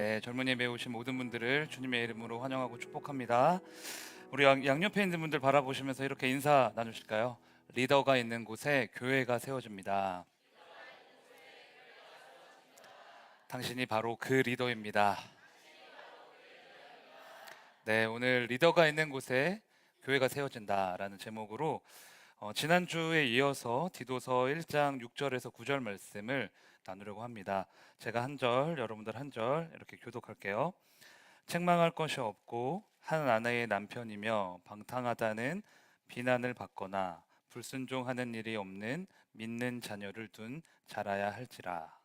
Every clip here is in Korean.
네, 젊은 예배에 오신 모든 분들을 주님의 이름으로 환영하고 축복합니다. 우리 양옆에 있는 분들 바라보시면서 이렇게 인사 나누실까요? 리더가 있는 곳에 교회가 세워집니다. 당신이 바로 그 리더입니다. 네, 오늘 리더가 있는 곳에 교회가 세워진다라는 제목으로 지난주에 이어서 디도서 1장 6절에서 9절 말씀을 나누려고 합니다. 제가 한 절, 여러분들 한 절 이렇게 교독할게요. 책망할 것이 없고 한 아내의 남편이며 방탕하다는 비난을 받거나 불순종하는 일이 없는 믿는 자녀를 둔 자라야 할지라.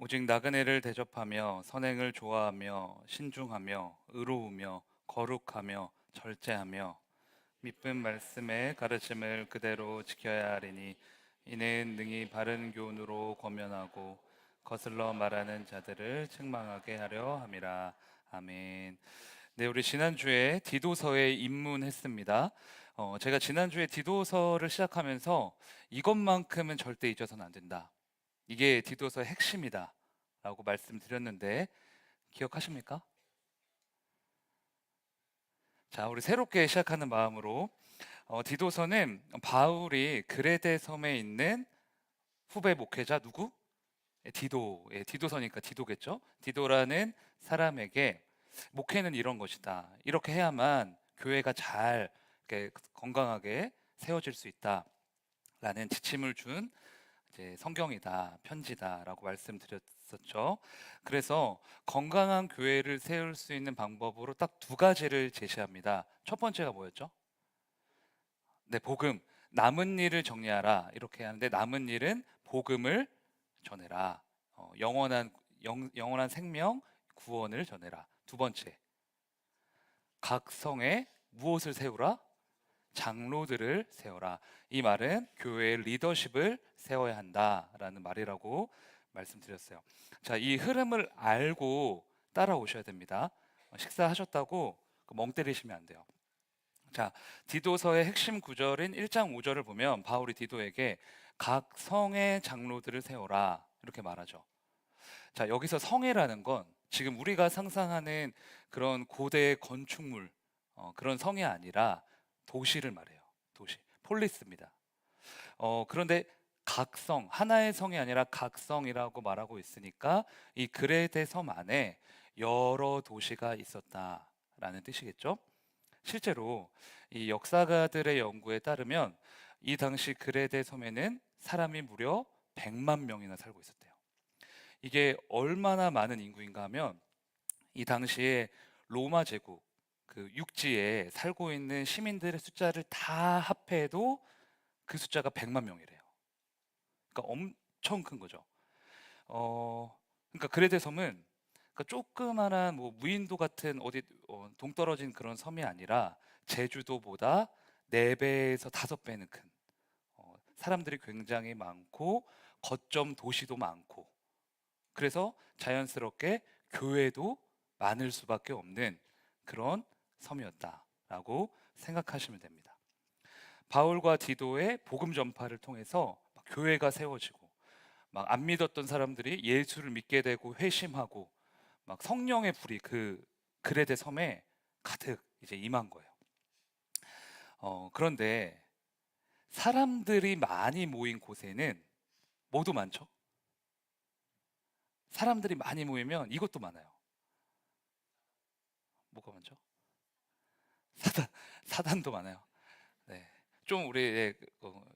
오직 나그네를 대접하며 선행을 좋아하며 신중하며 의로우며 거룩하며 절제하며 믿음 말씀의 가르침을 그대로 지켜야 하리니 이는 능히 바른 교훈으로 권면하고 거슬러 말하는 자들을 책망하게 하려 함이라. 아멘. 네, 우리 지난주에 디도서에 입문했습니다. 제가 지난주에 디도서를 시작하면서 이것만큼은 절대 잊어서는 안 된다. 이게 디도서의 핵심이다. 라고 말씀드렸는데 기억하십니까? 자, 우리 새롭게 시작하는 마음으로 디도서는 바울이 그레데 섬에 있는 후배 목회자 누구? 디도, 디도서니까 디도겠죠? 디도라는 사람에게 목회는 이런 것이다. 이렇게 해야만 교회가 잘 이렇게 건강하게 세워질 수 있다라는 지침을 준 이제 성경이다, 편지다라고 말씀드렸었죠. 그래서 건강한 교회를 세울 수 있는 방법으로 딱 두 가지를 제시합니다. 첫 번째가 뭐였죠? 네, 복음. 남은 일을 정리하라. 이렇게 하는데 남은 일은 복음을 전해라. 영원한 생명, 구원을 전해라. 두 번째, 각 성에 무엇을 세우라? 장로들을 세워라. 이 말은 교회의 리더십을 세워야 한다라는 말이라고 말씀드렸어요. 자, 이 흐름을 알고 따라오셔야 됩니다. 식사하셨다고 멍 때리시면 안 돼요. 자, 디도서의 핵심 구절인 1장 5절을 보면 바울이 디도에게 각 성의 장로들을 세워라 이렇게 말하죠. 자, 여기서 성이라는 건 지금 우리가 상상하는 그런 고대 건축물, 그런 성이 아니라 도시를 말해요. 도시, 폴리스입니다. 그런데 각성, 하나의 성이 아니라 각성이라고 말하고 있으니까 이 그레데 섬 안에 여러 도시가 있었다라는 뜻이겠죠. 실제로 이 역사가들의 연구에 따르면 이 당시 그레데 섬에는 사람이 무려 100만 명이나 살고 있었대요. 이게 얼마나 많은 인구인가 하면 이 당시에 로마 제국 그 육지에 살고 있는 시민들의 숫자를 다 합해도 그 숫자가 100만 명이래요. 그러니까 엄청 큰 거죠. 그러니까 그레데 섬은 그러니까 조그만한 뭐 무인도 같은 어디 동떨어진 그런 섬이 아니라 제주도보다 4배에서 5배는 큰 사람들이 굉장히 많고 거점 도시도 많고 그래서 자연스럽게 교회도 많을 수밖에 없는 그런 섬이었다라고 생각하시면 됩니다. 바울과 디도의 복음 전파를 통해서 막 교회가 세워지고 막 안 믿었던 사람들이 예수를 믿게 되고 회심하고 막 성령의 불이 그 그레데 섬에 가득 이제 임한 거예요. 그런데 사람들이 많이 모인 곳에는 뭐도 많죠? 사람들이 많이 모이면 이것도 많아요. 뭐가 많죠? 사단, 사단도 많아요. 네. 좀 우리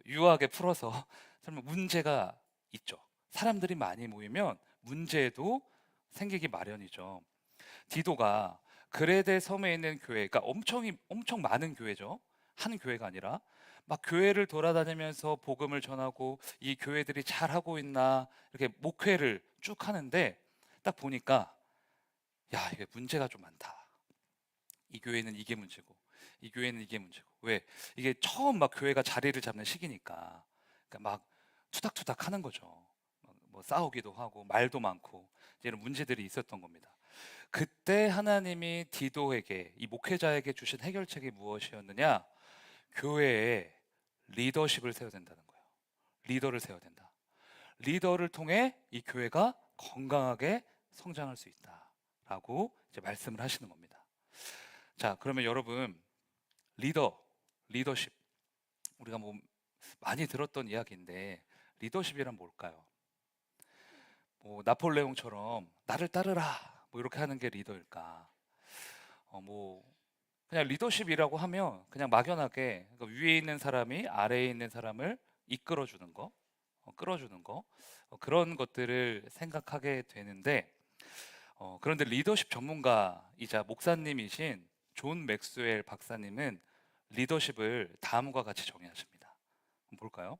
유하게 풀어서 설마 문제가 있죠. 사람들이 많이 모이면 문제도 생기기 마련이죠. 디도가 그레데 섬에 있는 교회, 그러니까 엄청 많은 교회죠. 한 교회가 아니라 막 교회를 돌아다니면서 복음을 전하고 이 교회들이 잘 하고 있나 이렇게 목회를 쭉 하는데 딱 보니까 야, 이게 문제가 좀 많다. 이 교회는 이게 문제고 이 교회는 이게 문제고 왜 이게 처음 막 교회가 자리를 잡는 시기니까 그러니까 막 투닥투닥 하는 거죠. 뭐 싸우기도 하고 말도 많고 이런 문제들이 있었던 겁니다. 그때 하나님이 디도에게, 이 목회자에게 주신 해결책이 무엇이었느냐? 교회에 리더십을 세워야 된다는 거예요. 리더를 세워야 된다. 리더를 통해 이 교회가 건강하게 성장할 수 있다라고 이제 말씀을 하시는 겁니다. 자, 그러면 여러분, 리더십, 우리가 뭐 많이 들었던 이야기인데 리더십이란 뭘까요? 뭐 나폴레옹처럼 나를 따르라 뭐 이렇게 하는 게 리더일까? 뭐 그냥 리더십이라고 하면 그냥 막연하게, 그러니까 위에 있는 사람이 아래에 있는 사람을 이끌어 주는 거, 끌어주는 거, 그런 것들을 생각하게 되는데, 그런데 리더십 전문가이자 목사님이신 존 맥스웰 박사님은 리더십을 다음과 같이 정의하십니다. 한번 볼까요?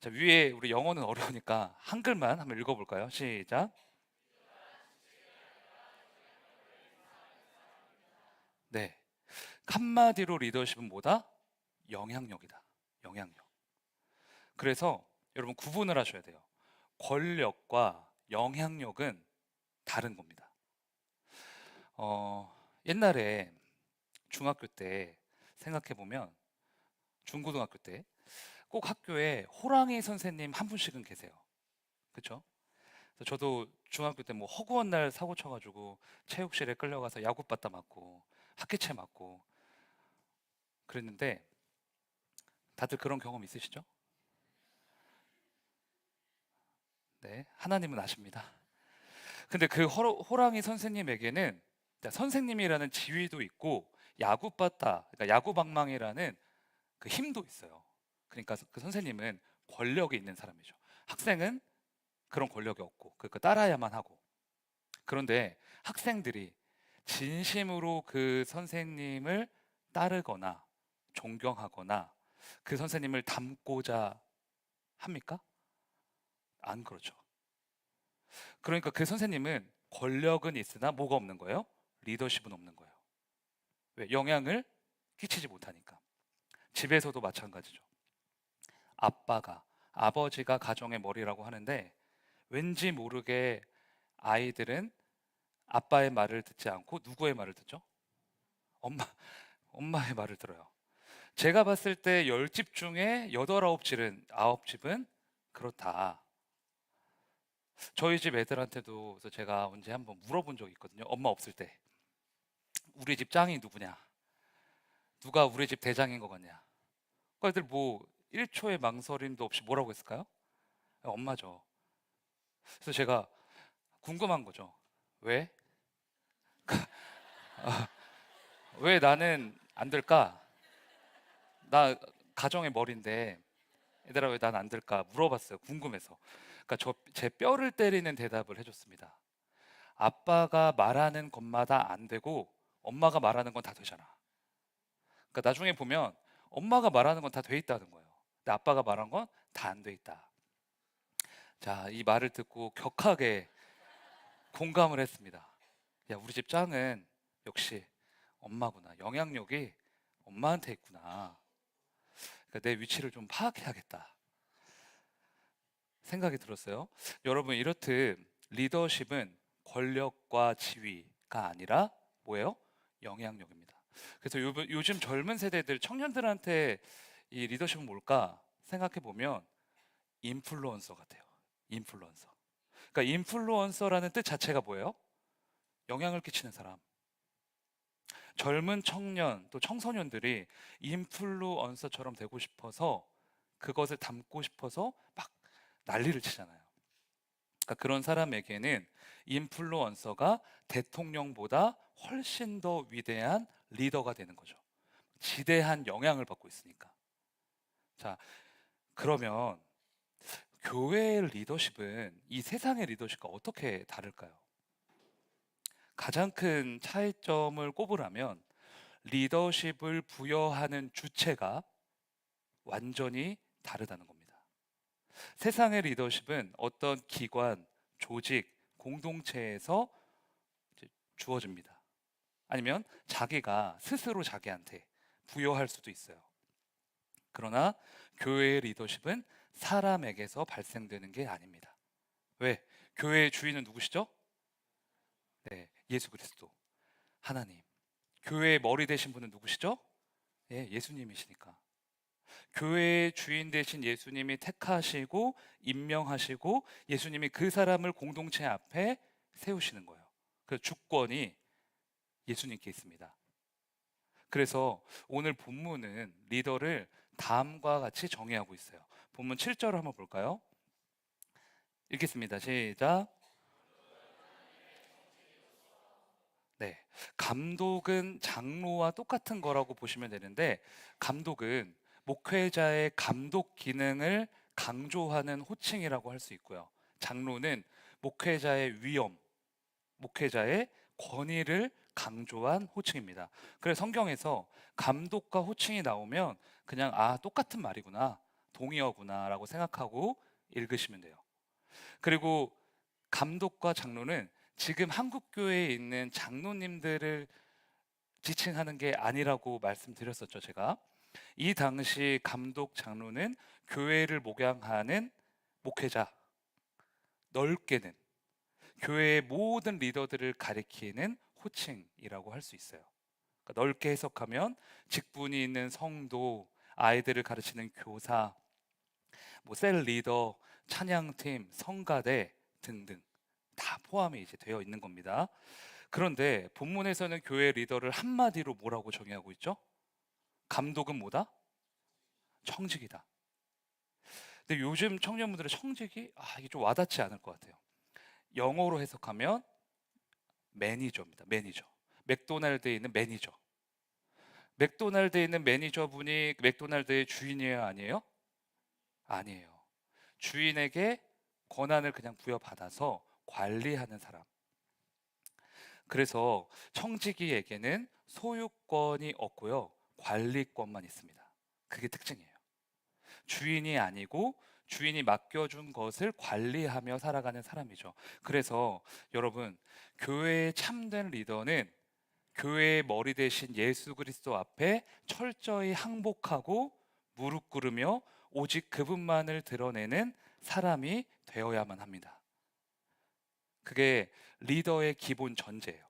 자, 위에 우리 영어는 어려우니까 한글만 한번 읽어볼까요? 시작. 네. 한마디로 리더십은 뭐다? 영향력이다. 영향력. 그래서 여러분 구분을 하셔야 돼요. 권력과 영향력은 다른 겁니다. 옛날에 중학교 때 생각해 보면, 중고등학교 때 꼭 학교에 호랑이 선생님 한 분씩은 계세요. 그렇죠? 저도 중학교 때 뭐 허구한 날 사고 쳐가지고 체육실에 끌려가서 야구바따 맞고 학기채 맞고 그랬는데, 다들 그런 경험 있으시죠? 네, 하나님은 아십니다. 근데 그 호랑이 선생님에게는 선생님이라는 지위도 있고 야구바따, 그러니까 야구방망이라는 그 힘도 있어요. 그러니까 그 선생님은 권력이 있는 사람이죠. 학생은 그런 권력이 없고 그러니까 따라야만 하고. 그런데 학생들이 진심으로 그 선생님을 따르거나 존경하거나 그 선생님을 닮고자 합니까? 안 그렇죠. 그러니까 그 선생님은 권력은 있으나 뭐가 없는 거예요? 리더십은 없는 거예요. 왜? 영향을 끼치지 못하니까. 집에서도 마찬가지죠. 아버지가 가정의 머리라고 하는데 왠지 모르게 아이들은 아빠의 말을 듣지 않고 누구의 말을 듣죠? 엄마, 엄마의 말을 들어요. 제가 봤을 때 10집 중에 8, 9집은 그렇다. 저희 집 애들한테도 그래서 제가 언제 한번 물어본 적이 있거든요. 엄마 없을 때. 우리 집 짱이 누구냐? 누가 우리 집 대장인 것 같냐? 그 애들 뭐 1초의 망설임도 없이 뭐라고 했을까요? 엄마죠. 그래서 제가 궁금한 거죠. 왜? 왜 나는 안 될까? 나 가정의 머리인데 얘들아 왜 난 안 될까 물어봤어요. 궁금해서. 그러니까 제 뼈를 때리는 대답을 해줬습니다. 아빠가 말하는 것마다 안 되고 엄마가 말하는 건 다 되잖아. 그러니까 나중에 보면 엄마가 말하는 건 다 돼 있다는 거예요. 근데 아빠가 말한 건 다 안 돼 있다. 자, 이 말을 듣고 격하게 공감을 했습니다. 야, 우리 집 짱은 역시 엄마구나. 영향력이 엄마한테 있구나. 그러니까 내 위치를 좀 파악해야겠다 생각이 들었어요. 여러분, 이렇듯 리더십은 권력과 지위가 아니라 뭐예요? 영향력입니다. 그래서 요즘 젊은 세대들, 청년들한테 이 리더십은 뭘까 생각해 보면 인플루언서 같아요. 인플루언서. 그러니까 인플루언서라는 뜻 자체가 뭐예요? 영향을 끼치는 사람. 젊은 청년 또 청소년들이 인플루언서처럼 되고 싶어서 그것을 담고 싶어서 막 난리를 치잖아요. 그러니까 그런 사람에게는 인플루언서가 대통령보다 훨씬 더 위대한 리더가 되는 거죠. 지대한 영향을 받고 있으니까. 자, 그러면 교회의 리더십은 이 세상의 리더십과 어떻게 다를까요? 가장 큰 차이점을 꼽으라면 리더십을 부여하는 주체가 완전히 다르다는 겁니다. 세상의 리더십은 어떤 기관, 조직, 공동체에서 주어집니다. 아니면 자기가 스스로 자기한테 부여할 수도 있어요. 그러나 교회의 리더십은 사람에게서 발생되는 게 아닙니다. 왜? 교회의 주인은 누구시죠? 예수 그리스도, 하나님. 교회의 머리 되신 분은 누구시죠? 예, 예수님이시니까. 교회의 주인 되신 예수님이 택하시고 임명하시고 예수님이 그 사람을 공동체 앞에 세우시는 거예요. 그 주권이 예수님께 있습니다. 그래서 오늘 본문은 리더를 다음과 같이 정의하고 있어요. 본문 7절을 한번 볼까요? 읽겠습니다. 시작. 네. 감독은 장로와 똑같은 거라고 보시면 되는데, 감독은 목회자의 감독 기능을 강조하는 호칭이라고 할 수 있고요. 장로는 목회자의 위엄, 목회자의 권위를 강조한 호칭입니다. 그래서 성경에서 감독과 호칭이 나오면 그냥 똑같은 말이구나, 동의어구나라고 생각하고 읽으시면 돼요. 그리고 감독과 장로는 지금 한국 교회에 있는 장로님들을 지칭하는 게 아니라고 말씀드렸었죠, 제가. 이 당시 감독 장로는 교회를 목양하는 목회자, 넓게는 교회의 모든 리더들을 가리키는 호칭이라고 할 수 있어요. 그러니까 넓게 해석하면 직분이 있는 성도, 아이들을 가르치는 교사, 셀 리더, 찬양팀, 성가대 등등 다 포함이 이제 되어 있는 겁니다. 그런데 본문에서는 교회 리더를 한마디로 뭐라고 정의하고 있죠? 감독은 뭐다? 청직이다. 근데 요즘 청년분들의 청직이 이게 좀 와닿지 않을 것 같아요. 영어로 해석하면 매니저입니다. 매니저. 맥도날드에 있는 매니저. 맥도날드에 있는 매니저분이 맥도날드의 주인이에요, 아니에요? 아니에요. 주인에게 권한을 그냥 부여받아서 관리하는 사람. 그래서 청지기에게는 소유권이 없고요, 관리권만 있습니다. 그게 특징이에요. 주인이 아니고 주인이 맡겨준 것을 관리하며 살아가는 사람이죠. 그래서 여러분, 교회의 참된 리더는 교회의 머리 대신 예수 그리스도 앞에 철저히 항복하고 무릎 꿇으며 오직 그분만을 드러내는 사람이 되어야만 합니다. 그게 리더의 기본 전제예요.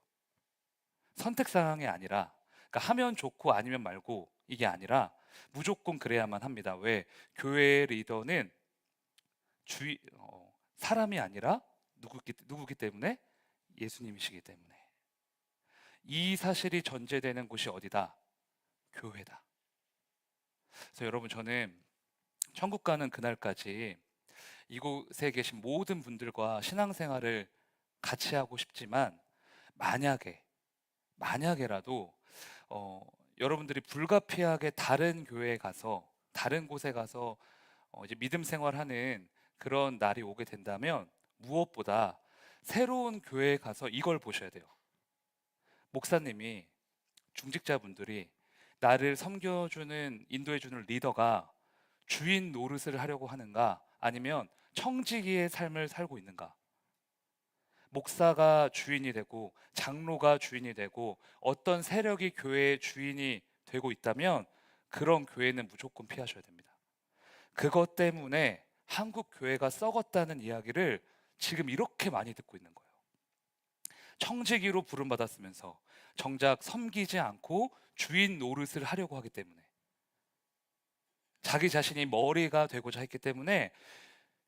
선택사항이 아니라, 그러니까 하면 좋고 아니면 말고 이게 아니라 무조건 그래야만 합니다. 왜? 교회의 리더는 사람이 아니라 누구기 때문에? 예수님이시기 때문에. 이 사실이 전제되는 곳이 어디다? 교회다. 그래서 여러분, 저는 천국 가는 그날까지 이곳에 계신 모든 분들과 신앙생활을 같이 하고 싶지만, 만약에라도 여러분들이 불가피하게 다른 교회에 가서, 다른 곳에 가서 이제 믿음 생활하는 그런 날이 오게 된다면, 무엇보다 새로운 교회에 가서 이걸 보셔야 돼요. 목사님이, 중직자분들이, 나를 섬겨주는, 인도해주는 리더가 주인 노릇을 하려고 하는가, 아니면 청지기의 삶을 살고 있는가. 목사가 주인이 되고 장로가 주인이 되고 어떤 세력이 교회의 주인이 되고 있다면 그런 교회는 무조건 피하셔야 됩니다. 그것 때문에 한국 교회가 썩었다는 이야기를 지금 이렇게 많이 듣고 있는 거예요. 청지기로 부름받았으면서 정작 섬기지 않고 주인 노릇을 하려고 하기 때문에, 자기 자신이 머리가 되고자 했기 때문에,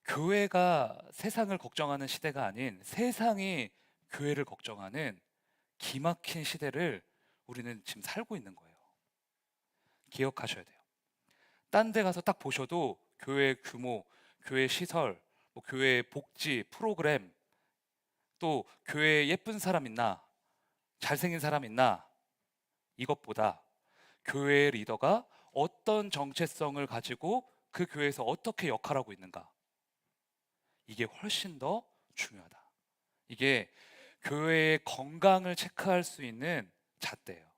교회가 세상을 걱정하는 시대가 아닌 세상이 교회를 걱정하는 기막힌 시대를 우리는 지금 살고 있는 거예요. 기억하셔야 돼요. 딴 데 가서 딱 보셔도 교회 규모, 교회 시설, 교회 복지, 프로그램, 또 교회에 예쁜 사람 있나, 잘생긴 사람 있나, 이것보다 교회의 리더가 어떤 정체성을 가지고 그 교회에서 어떻게 역할하고 있는가, 이게 훨씬 더 중요하다. 이게 교회의 건강을 체크할 수 있는 잣대예요.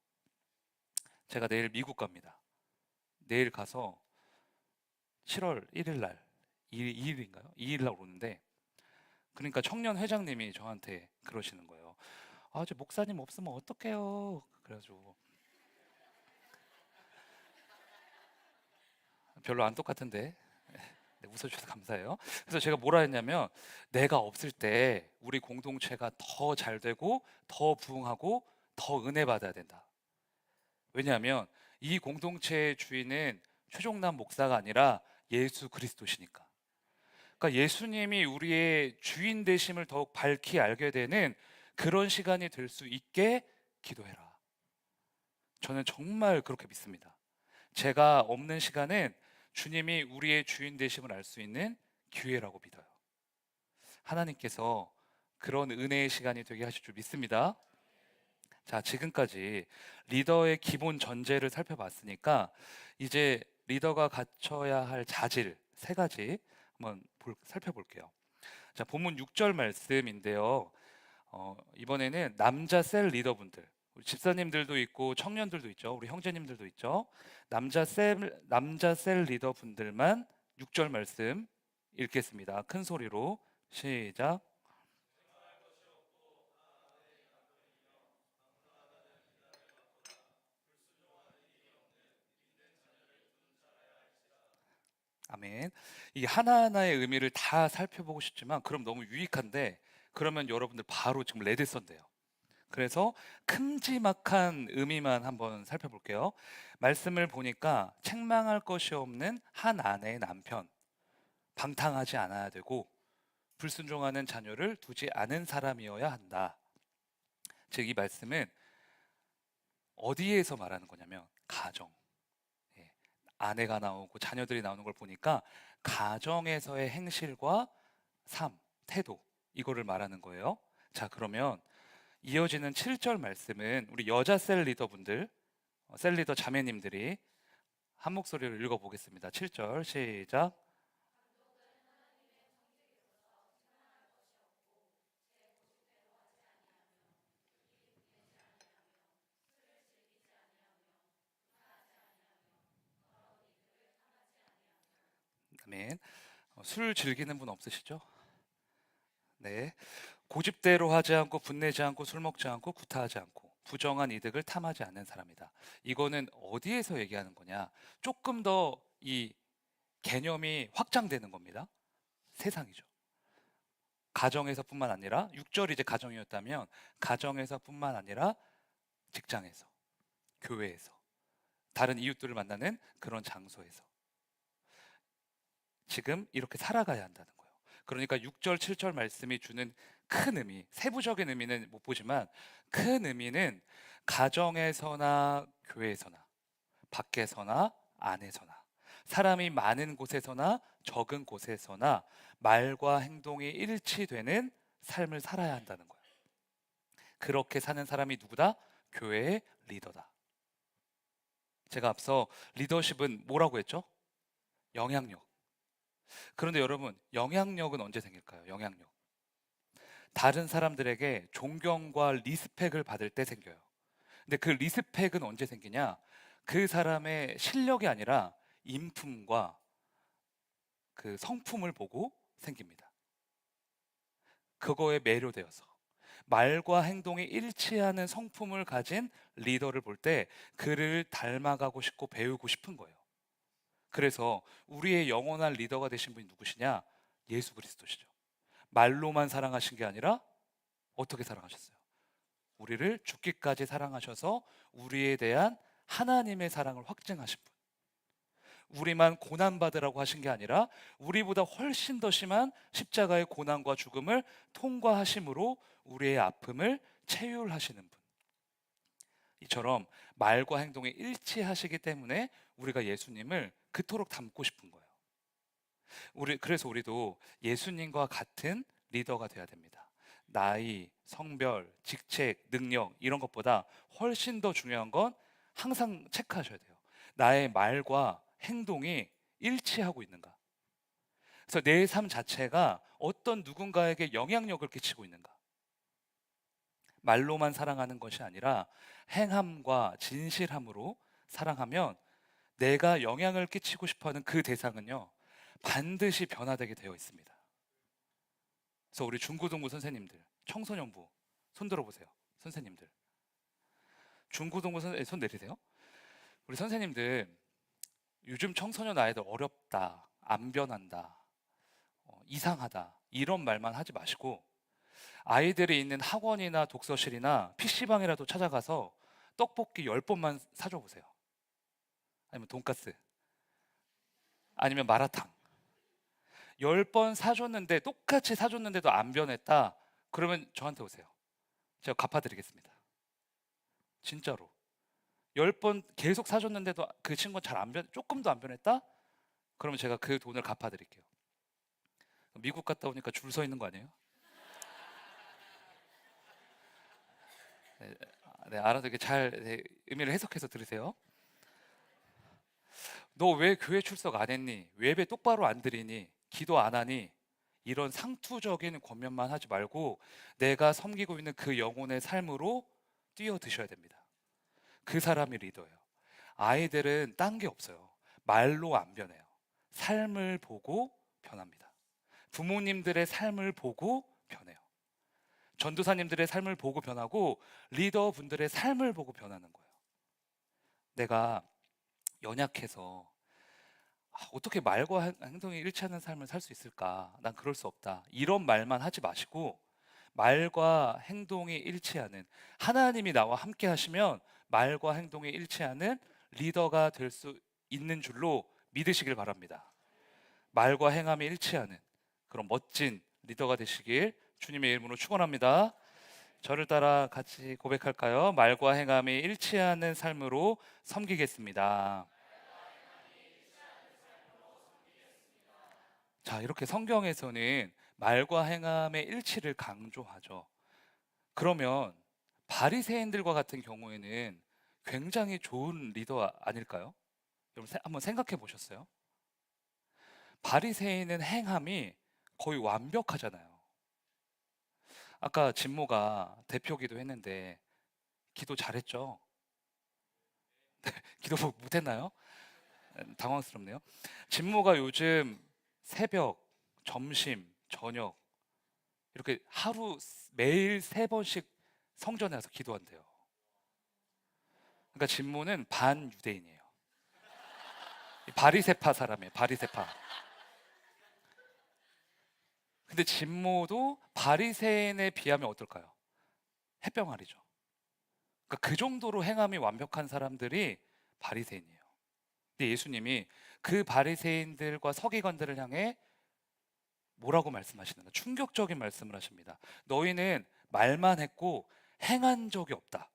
제가 내일 미국 갑니다. 내일 가서 7월 1일 날, 2일인가요? 2일 날 오는데, 그러니까 청년 회장님이 저한테 그러시는 거예요. 저 목사님 없으면 어떡해요? 그래가지고 별로 안 똑같은데 네, 웃어주셔서 감사해요. 그래서 제가 뭐라 했냐면 내가 없을 때 우리 공동체가 더 잘 되고 더 부흥하고 더 은혜 받아야 된다. 왜냐하면 이 공동체의 주인은 최종남 목사가 아니라 예수 그리스도시니까. 그러니까 예수님이 우리의 주인 되심을 더욱 밝히 알게 되는 그런 시간이 될 수 있게 기도해라. 저는 정말 그렇게 믿습니다. 제가 없는 시간은 주님이 우리의 주인 되심을 알 수 있는 기회라고 믿어요. 하나님께서 그런 은혜의 시간이 되게 하실 줄 믿습니다. 자, 지금까지 리더의 기본 전제를 살펴봤으니까 이제 리더가 갖춰야 할 자질 세 가지 한번 살펴볼게요. 자, 본문 6절 말씀인데요. 이번에는 남자 셀 리더분들, 우리 집사님들도 있고 청년들도 있죠. 우리 형제님들도 있죠. 남자 셀 리더분들만 6절 말씀 읽겠습니다. 큰 소리로 시작. 아멘. 이 하나하나의 의미를 다 살펴보고 싶지만 그럼 너무 유익한데 그러면 여러분들 바로 지금 레드 선대요. 그래서 큼지막한 의미만 한번 살펴볼게요. 말씀을 보니까 책망할 것이 없는 한 아내의 남편, 방탕하지 않아야 되고 불순종하는 자녀를 두지 않은 사람이어야 한다. 즉 이 말씀은 어디에서 말하는 거냐면 가정. 예, 아내가 나오고 자녀들이 나오는 걸 보니까 가정에서의 행실과 삶, 태도 이거를 말하는 거예요. 자, 그러면 이어지는 7절 말씀은 우리 여자 셀 리더분들, 셀 리더 자매님들이 한 목소리로 읽어보겠습니다. 7절 시작. 아멘. 술 즐기는 분 없으시죠? 네. 고집대로 하지 않고 분내지 않고 술 먹지 않고 구타하지 않고 부정한 이득을 탐하지 않는 사람이다. 이거는 어디에서 얘기하는 거냐? 조금 더 이 개념이 확장되는 겁니다. 세상이죠. 가정에서뿐만 아니라 6절이 이제 가정이었다면 가정에서뿐만 아니라 직장에서, 교회에서, 다른 이웃들을 만나는 그런 장소에서 지금 이렇게 살아가야 한다는 거예요. 그러니까 6절, 7절 말씀이 주는 큰 의미, 세부적인 의미는 못 보지만 큰 의미는 가정에서나 교회에서나 밖에서나 안에서나 사람이 많은 곳에서나 적은 곳에서나 말과 행동이 일치되는 삶을 살아야 한다는 거예요. 그렇게 사는 사람이 누구다? 교회의 리더다. 제가 앞서 리더십은 뭐라고 했죠? 영향력. 그런데 여러분, 영향력은 언제 생길까요? 영향력. 다른 사람들에게 존경과 리스펙을 받을 때 생겨요. 근데 그 리스펙은 언제 생기냐? 그 사람의 실력이 아니라 인품과 그 성품을 보고 생깁니다. 그거에 매료되어서 말과 행동이 일치하는 성품을 가진 리더를 볼 때 그를 닮아가고 싶고 배우고 싶은 거예요. 그래서 우리의 영원한 리더가 되신 분이 누구시냐? 예수 그리스도시죠. 말로만 사랑하신 게 아니라 어떻게 사랑하셨어요? 우리를 죽기까지 사랑하셔서 우리에 대한 하나님의 사랑을 확증하신 분. 우리만 고난받으라고 하신 게 아니라 우리보다 훨씬 더 심한 십자가의 고난과 죽음을 통과하심으로 우리의 아픔을 체휼하시는 분. 이처럼 말과 행동이 일치하시기 때문에 우리가 예수님을 그토록 닮고 싶은 거예요. 그래서 우리도 예수님과 같은 리더가 돼야 됩니다. 나이, 성별, 직책, 능력 이런 것보다 훨씬 더 중요한 건 항상 체크하셔야 돼요. 나의 말과 행동이 일치하고 있는가? 그래서 내 삶 자체가 어떤 누군가에게 영향력을 끼치고 있는가? 말로만 사랑하는 것이 아니라 행함과 진실함으로 사랑하면 내가 영향을 끼치고 싶어하는 그 대상은요 반드시 변화되게 되어 있습니다. 그래서 우리 중고등부 선생님들, 청소년부 손 들어보세요. 선생님들, 중고등부 손 내리세요. 우리 선생님들 요즘 청소년 아이들 어렵다, 안 변한다, 이상하다 이런 말만 하지 마시고 아이들이 있는 학원이나 독서실이나 PC방이라도 찾아가서 떡볶이 10번만 사줘 보세요. 아니면 돈가스, 아니면 마라탕. 10번 사줬는데 똑같이 사줬는데도 안 변했다. 그러면 저한테 오세요. 제가 갚아드리겠습니다. 진짜로. 10번 계속 사줬는데도 그 친구는 조금도 안 변했다? 그러면 제가 그 돈을 갚아드릴게요. 미국 갔다 오니까 줄 서 있는 거 아니에요? 네, 네, 알아듣게 잘 네, 의미를 해석해서 들으세요. 너 왜 교회 출석 안 했니? 왜 예배 똑바로 안 드리니? 기도 안 하니? 이런 상투적인 권면만 하지 말고 내가 섬기고 있는 그 영혼의 삶으로 뛰어드셔야 됩니다. 그 사람이 리더예요. 아이들은 딴 게 없어요. 말로 안 변해요. 삶을 보고 변합니다. 부모님들의 삶을 보고 변해요. 전도사님들의 삶을 보고 변하고 리더분들의 삶을 보고 변하는 거예요. 내가 연약해서 어떻게 말과 행동이 일치하는 삶을 살 수 있을까? 난 그럴 수 없다. 이런 말만 하지 마시고 말과 행동이 일치하는 하나님이 나와 함께 하시면 말과 행동이 일치하는 리더가 될 수 있는 줄로 믿으시길 바랍니다. 말과 행함이 일치하는 그런 멋진 리더가 되시길 주님의 이름으로 축원합니다. 저를 따라 같이 고백할까요? 말과 행함이 일치하는 삶으로 섬기겠습니다. 자, 이렇게 성경에서는 말과 행함의 일치를 강조하죠. 그러면 바리새인들과 같은 경우에는 굉장히 좋은 리더 아닐까요? 여러분 한번 생각해 보셨어요? 바리새인은 행함이 거의 완벽하잖아요. 아까 진모가 대표기도 했는데 기도 잘했죠? 기도 못했나요? 당황스럽네요. 진모가 요즘 새벽, 점심, 저녁 이렇게 하루 매일 3번씩 성전에 와서 기도한대요. 그러니까 진모는 반유대인이에요. 바리새파 사람이에요. 바리새파. 근데 진모도 바리새인에 비하면 어떨까요? 햇병아리죠. 그러니까 그 정도로 행함이 완벽한 사람들이 바리새인이에요. 근데 예수님이 그 바리새인들과 서기관들을 향해 뭐라고 말씀하시는가? 충격적인 말씀을 하십니다. 너희는 말만 했고 행한 적이 없다.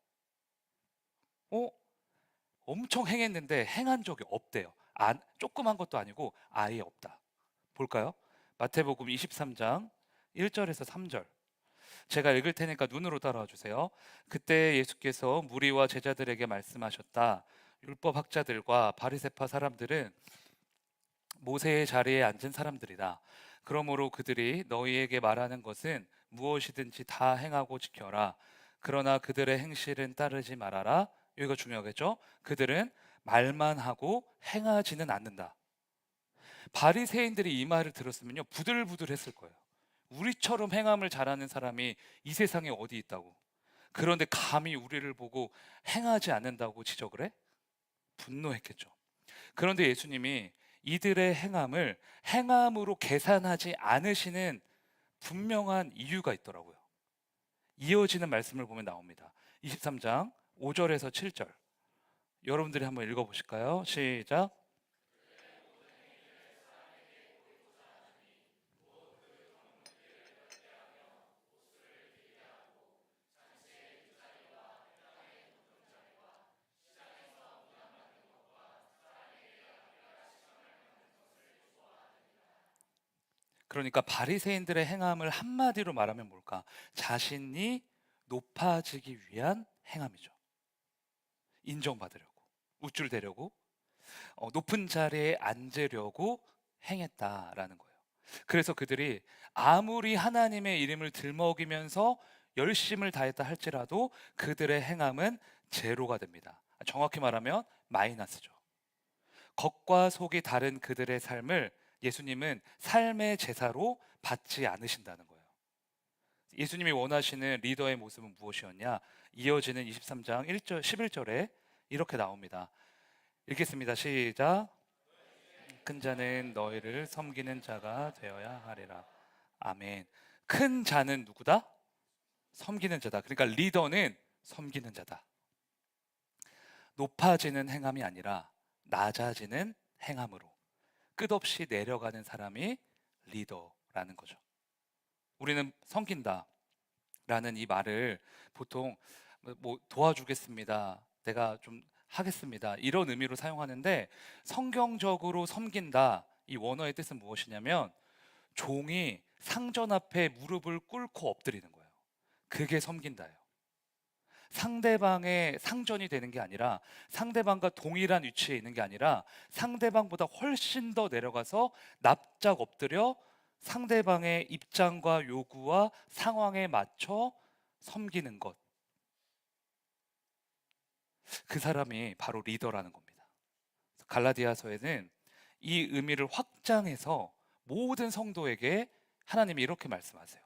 어? 엄청 행했는데 행한 적이 없대요. 조그만 것도 아니고 아예 없다. 볼까요? 마태복음 23장 1절에서 3절. 제가 읽을 테니까 눈으로 따라와 주세요. 그때 예수께서 무리와 제자들에게 말씀하셨다. 율법 학자들과 바리새파 사람들은 모세의 자리에 앉은 사람들이다. 그러므로 그들이 너희에게 말하는 것은 무엇이든지 다 행하고 지켜라. 그러나 그들의 행실은 따르지 말아라. 여기가 중요하겠죠? 그들은 말만 하고 행하지는 않는다. 바리새인들이 이 말을 들었으면요 부들부들했을 거예요. 우리처럼 행함을 잘하는 사람이 이 세상에 어디 있다고? 그런데 감히 우리를 보고 행하지 않는다고 지적을 해? 분노했겠죠. 그런데 예수님이 이들의 행함을 행함으로 계산하지 않으시는 분명한 이유가 있더라고요. 이어지는 말씀을 보면 나옵니다. 23장 5절에서 7절. 여러분들이 한번 읽어보실까요? 시작. 그러니까 바리새인들의 행함을 한마디로 말하면 뭘까? 자신이 높아지기 위한 행함이죠. 인정받으려고, 우쭐대려고, 높은 자리에 앉으려고 행했다라는 거예요. 그래서 그들이 아무리 하나님의 이름을 들먹이면서 열심을 다했다 할지라도 그들의 행함은 제로가 됩니다. 정확히 말하면 마이너스죠. 겉과 속이 다른 그들의 삶을 예수님은 삶의 제사로 받지 않으신다는 거예요. 예수님이 원하시는 리더의 모습은 무엇이었냐? 이어지는 23장 1절 11절에 이렇게 나옵니다. 읽겠습니다. 시작. 작은 자는 너희를 섬기는 자가 되어야 하리라. 아멘. 큰 자는 누구다? 섬기는 자다. 그러니까 리더는 섬기는 자다. 높아지는 행함이 아니라 낮아지는 행함으로 끝없이 내려가는 사람이 리더라는 거죠. 우리는 섬긴다 라는 이 말을 보통 뭐 도와주겠습니다, 내가 좀 하겠습니다, 이런 의미로 사용하는데, 성경적으로 섬긴다 이 원어의 뜻은 무엇이냐면 종이 상전 앞에 무릎을 꿇고 엎드리는 거예요. 그게 섬긴다예요. 상대방의 상전이 되는 게 아니라, 상대방과 동일한 위치에 있는 게 아니라 상대방보다 훨씬 더 내려가서 납작 엎드려 상대방의 입장과 요구와 상황에 맞춰 섬기는 것. 그 사람이 바로 리더라는 겁니다. 갈라디아서에는 이 의미를 확장해서 모든 성도에게 하나님이 이렇게 말씀하세요.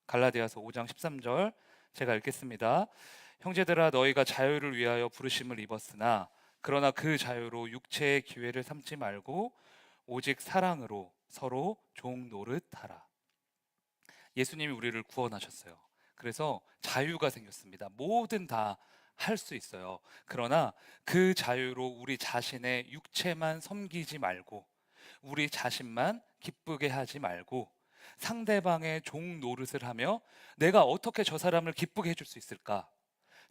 갈라디아서 5장 13절 제가 읽겠습니다. 형제들아, 너희가 자유를 위하여 부르심을 입었으나 그러나 그 자유로 육체의 기회를 삼지 말고 오직 사랑으로 서로 종 노릇하라. 예수님이 우리를 구원하셨어요. 그래서 자유가 생겼습니다. 뭐든 다 할 수 있어요. 그러나 그 자유로 우리 자신의 육체만 섬기지 말고, 우리 자신만 기쁘게 하지 말고, 상대방의 종 노릇을 하며 내가 어떻게 저 사람을 기쁘게 해줄 수 있을까?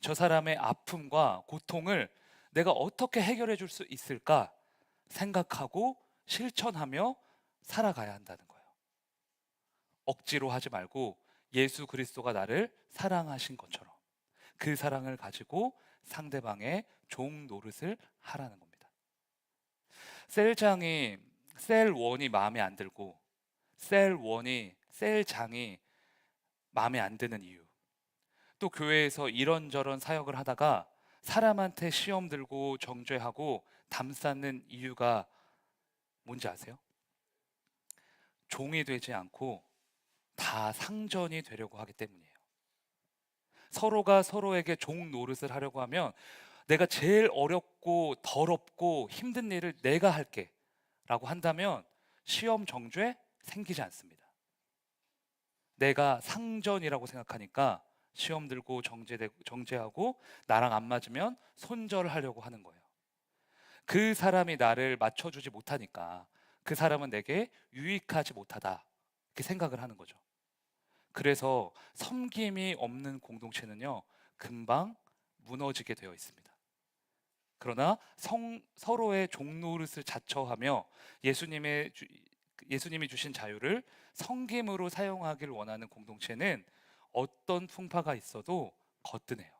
저 사람의 아픔과 고통을 내가 어떻게 해결해 줄 수 있을까? 생각하고 실천하며 살아가야 한다는 거예요. 억지로 하지 말고 예수 그리스도가 나를 사랑하신 것처럼 그 사랑을 가지고 상대방의 종 노릇을 하라는 겁니다. 셀장이 셀원이 마음에 안 들고 셀장이 마음에 안 드는 이유, 또 교회에서 이런저런 사역을 하다가 사람한테 시험 들고 정죄하고 담쌓는 이유가 뭔지 아세요? 종이 되지 않고 다 상전이 되려고 하기 때문이에요. 서로가 서로에게 종 노릇을 하려고 하면 내가 제일 어렵고 더럽고 힘든 일을 내가 할게 라고 한다면 시험 정죄 생기지 않습니다. 내가 상전이라고 생각하니까 시험 들고 정죄하고 나랑 안 맞으면 손절하려고 하는 거예요. 그 사람이 나를 맞춰주지 못하니까 그 사람은 내게 유익하지 못하다, 이렇게 생각을 하는 거죠. 그래서 섬김이 없는 공동체는요, 금방 무너지게 되어 있습니다. 그러나 서로의 종노릇을 자처하며 예수님이 주신 자유를 섬김으로 사용하길 원하는 공동체는 어떤 풍파가 있어도 거뜬해요.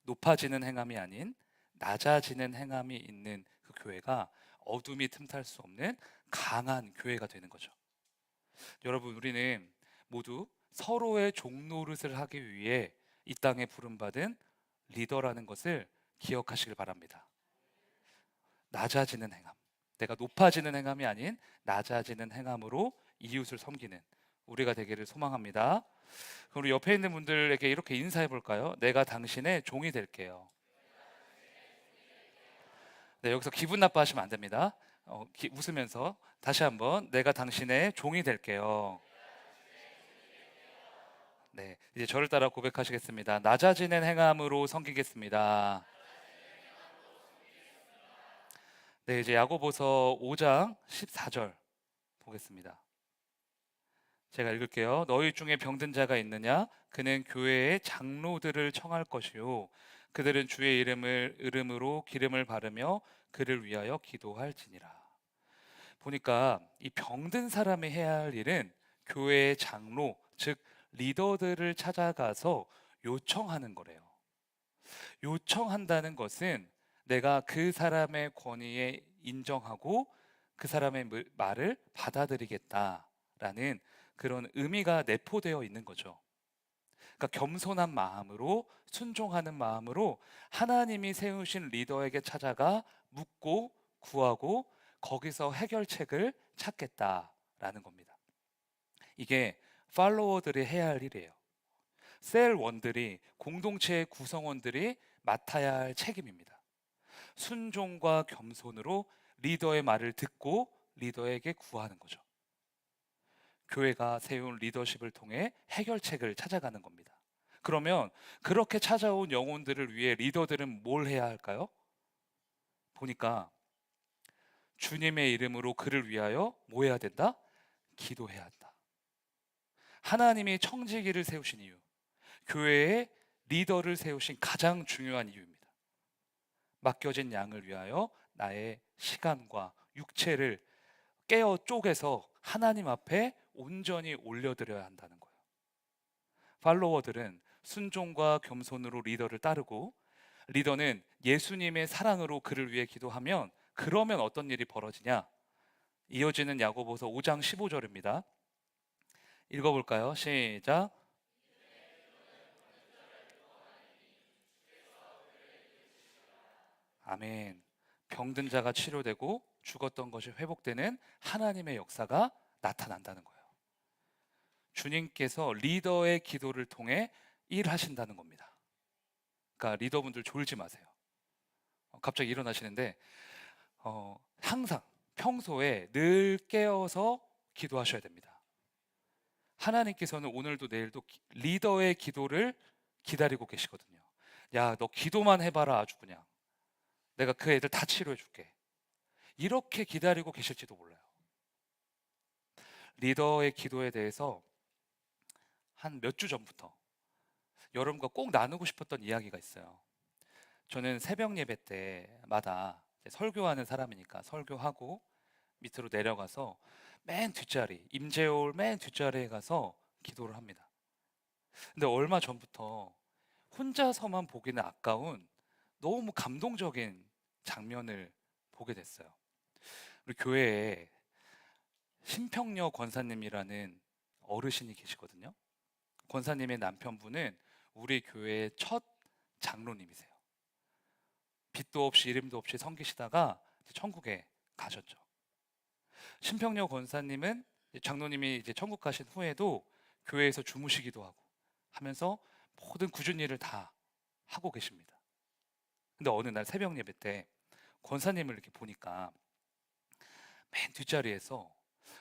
높아지는 행함이 아닌 낮아지는 행함이 있는 그 교회가 어둠이 틈탈 수 없는 강한 교회가 되는 거죠. 여러분, 우리는 모두 서로의 종노릇을 하기 위해 이 땅에 부름받은 리더라는 것을 기억하시길 바랍니다. 낮아지는 행함, 내가 높아지는 행함이 아닌 낮아지는 행함으로 이웃을 섬기는 우리가 되기를 소망합니다. 그럼 우리 옆에 있는 분들에게 이렇게 인사해 볼까요? 내가 당신의 종이 될게요. 네, 여기서 기분 나빠하시면 안 됩니다. 웃으면서 다시 한번, 내가 당신의 종이 될게요. 네, 이제 저를 따라 고백하시겠습니다. 낮아지는 행함으로 섬기겠습니다. 네, 이제 야고보서 5장 14절 보겠습니다. 제가 읽을게요. 너희 중에 병든 자가 있느냐? 그는 교회의 장로들을 청할 것이요, 그들은 주의 이름으로 기름을 바르며 그를 위하여 기도할지니라. 보니까 이 병든 사람이 해야 할 일은 교회의 장로, 즉 리더들을 찾아가서 요청하는 거래요. 요청한다는 것은 내가 그 사람의 권위에 인정하고 그 사람의 말을 받아들이겠다라는 그런 의미가 내포되어 있는 거죠. 그러니까 겸손한 마음으로, 순종하는 마음으로 하나님이 세우신 리더에게 찾아가 묻고 구하고 거기서 해결책을 찾겠다라는 겁니다. 이게 팔로워들이 해야 할 일이에요. 셀원들이, 공동체의 구성원들이 맡아야 할 책임입니다. 순종과 겸손으로 리더의 말을 듣고 리더에게 구하는 거죠. 교회가 세운 리더십을 통해 해결책을 찾아가는 겁니다. 그러면 그렇게 찾아온 영혼들을 위해 리더들은 뭘 해야 할까요? 보니까 주님의 이름으로 그를 위하여 뭐 해야 된다? 기도해야 한다. 하나님이 청지기를 세우신 이유, 교회에 리더를 세우신 가장 중요한 이유입니다. 맡겨진 양을 위하여 나의 시간과 육체를 깨어 쪼개서 하나님 앞에 온전히 올려드려야 한다는 거예요. 팔로워들은 순종과 겸손으로 리더를 따르고, 리더는 예수님의 사랑으로 그를 위해 기도하면, 그러면 어떤 일이 벌어지냐? 이어지는 야고보서 5장 15절입니다. 읽어볼까요? 시작. 아멘. 병든 자가 치료되고 죽었던 것이 회복되는 하나님의 역사가 나타난다는 거예요. 주님께서 리더의 기도를 통해 일하신다는 겁니다. 그러니까 리더분들 졸지 마세요. 갑자기 일어나시는데 항상 평소에 늘 깨어서 기도하셔야 됩니다. 하나님께서는 오늘도 내일도 리더의 기도를 기다리고 계시거든요. 야, 너 기도만 해봐라. 아주 그냥 내가 그 애들 다 치료해 줄게. 이렇게 기다리고 계실지도 몰라요. 리더의 기도에 대해서 한 몇 주 전부터 여러분과 꼭 나누고 싶었던 이야기가 있어요. 저는 새벽 예배 때마다 설교하는 사람이니까 설교하고 밑으로 내려가서 맨 뒷자리, 임재올 맨 뒷자리에 가서 기도를 합니다. 근데 얼마 전부터 혼자서만 보기는 아까운 너무 감동적인 장면을 보게 됐어요. 우리 교회에 신평여 권사님이라는 어르신이 계시거든요. 권사님의 남편분은 우리 교회의 첫 장로님이세요. 빚도 없이 이름도 없이 섬기시다가 천국에 가셨죠. 신평여 권사님은 장로님이 이제 천국 가신 후에도 교회에서 주무시기도 하고 하면서 모든 굳은 일을 다 하고 계십니다. 근데 어느 날 새벽 예배 때 권사님을 이렇게 보니까 맨 뒷자리에서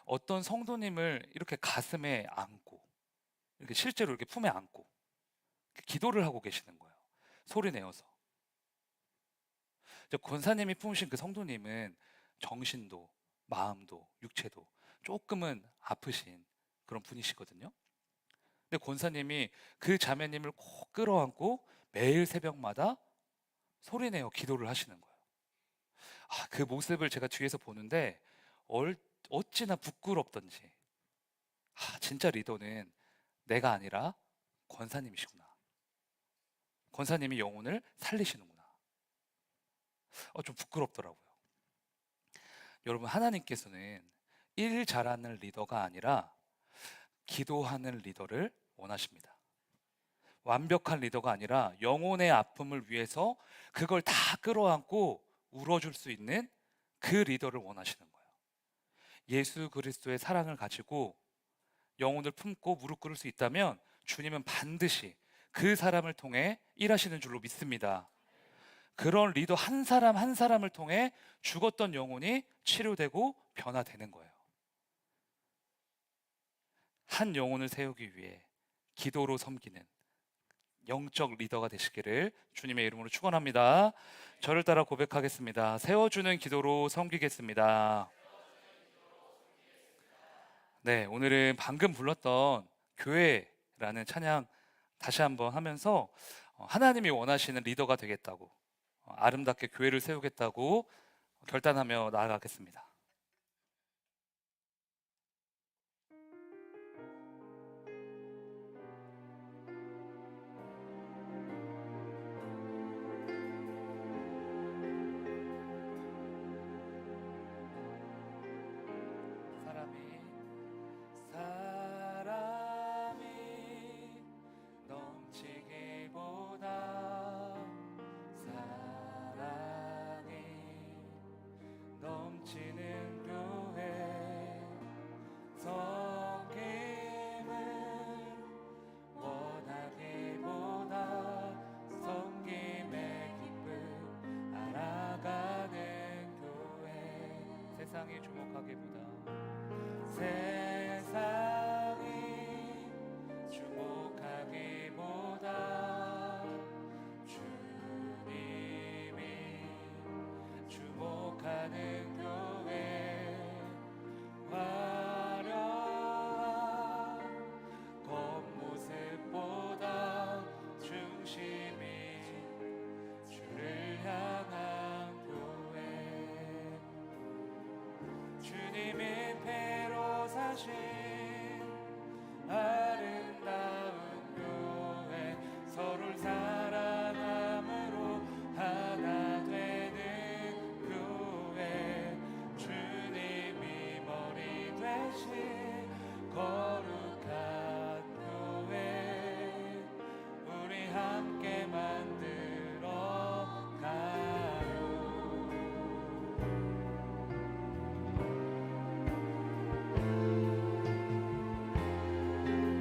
어떤 성도님을 이렇게 가슴에 안고, 이렇게 실제로 이렇게 품에 안고 기도를 하고 계시는 거예요. 소리 내어서. 권사님이 품으신 그 성도님은 정신도 마음도 육체도 조금은 아프신 그런 분이시거든요. 근데 권사님이 그 자매님을 꼭 끌어안고 매일 새벽마다 소리내어 기도를 하시는 거예요. 그 모습을 제가 뒤에서 보는데 어찌나 부끄럽던지, 진짜 리더는 내가 아니라 권사님이시구나. 권사님이 영혼을 살리시는구나. 좀 부끄럽더라고요. 여러분, 하나님께서는 일 잘하는 리더가 아니라 기도하는 리더를 원하십니다. 완벽한 리더가 아니라 영혼의 아픔을 위해서 그걸 다 끌어안고 울어줄 수 있는 그 리더를 원하시는 거예요. 예수 그리스도의 사랑을 가지고 영혼을 품고 무릎 꿇을 수 있다면 주님은 반드시 그 사람을 통해 일하시는 줄로 믿습니다. 그런 리더 한 사람 한 사람을 통해 죽었던 영혼이 치료되고 변화되는 거예요. 한 영혼을 세우기 위해 기도로 섬기는 영적 리더가 되시기를 주님의 이름으로 축원합니다. 저를 따라 고백하겠습니다. 세워주는 기도로 섬기겠습니다. 네, 오늘은 방금 불렀던 교회라는 찬양 다시 한번 하면서 하나님이 원하시는 리더가 되겠다고, 아름답게 교회를 세우겠다고 결단하며 나아가겠습니다. 사람이 넘치기보다 사랑이 넘치는 세상이 주목하기보다 세상이 주목하기보다 주님이 주목하는 교회 화려한 겉모습보다 중심이 주를 향한 교회 주님이 배로 사신 아름다운 교회 서로를 사랑함으로 하나 되는 교회 주님이 머리 되신 거룩한 교회 우리 함께 만들어 가요.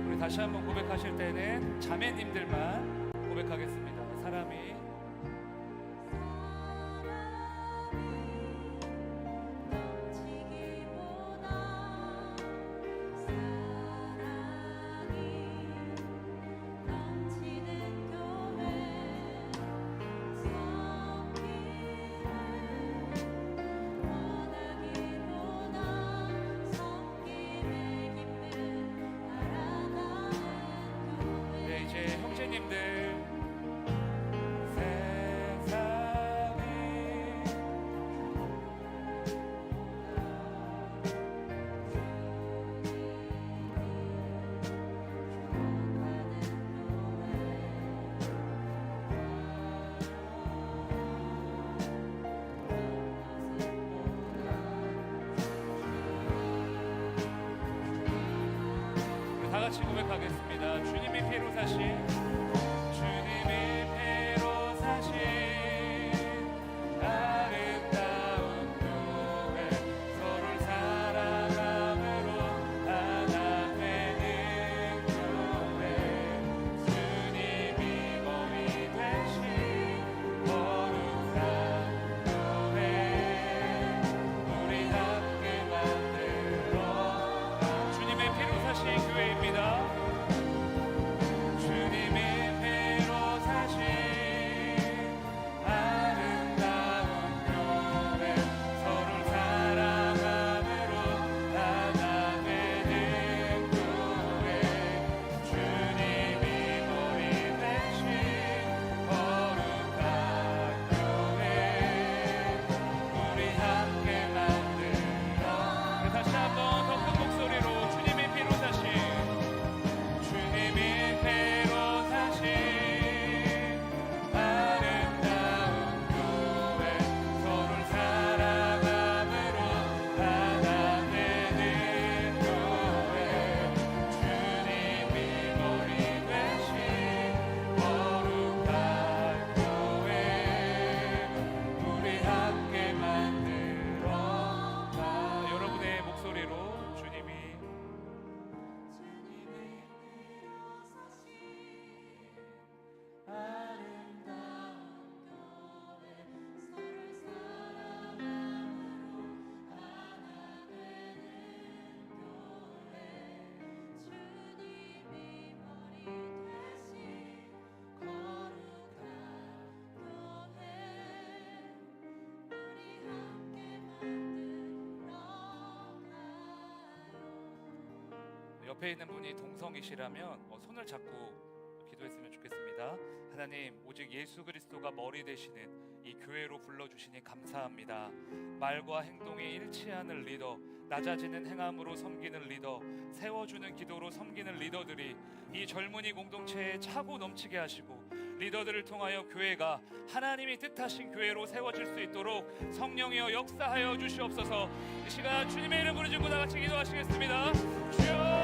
우리 다시 한번 고백하실 때는 자매님들만 고백하겠습니다. 사람이 이제 형제님들 세상이 우리 다 같이 고백하겠습니다. 주님이 피로 사신 주님이 배로 사신 아름다운 교회 서로를 사랑함으로 하나 되는 교회 주님이 머리 되신 거룩한 교회 우리 함께 만들어 주님의 피로 사신 교회입니다. 주님의 배로 사신 아름다운 교회 서로를 사랑함으로 하나 되는 교회 주님이 머리 되신 거룩한 교회 우리 함께 만들어 다시 한번 더 큰 목소리로 주님의 피로 사신 주님이 배로 사신 아름다운 교회 서로를 사랑함으로 하나 되는 교회 주님이 머리 되신 거룩한 교회 우리 함께 만들어 가 여러분의 목소리로 주님이 아름다운 교회 서로를 사랑함으로 하나 되는 교회 주님이 머리 되신 거룩한 교회 우리 함께 만들어 가요. 옆에 있는 분이 동성이시라면 손을 잡고 기도했으면 좋겠습니다. 하나님, 오직 예수 그리스도가 머리 되시는 이 교회로 불러주시니 감사합니다. 말과 행동이 일치하는 리더, 낮아지는 행함으로 섬기는 리더, 세워주는 기도로 섬기는 리더들이 이 젊은이 공동체에 차고 넘치게 하시고 리더들을 통하여 교회가 하나님이 뜻하신 교회로 세워질 수 있도록 성령이여 역사하여 주시옵소서. 이 시간 주님의 이름 부르짖고 다 같이 기도하시겠습니다. 주여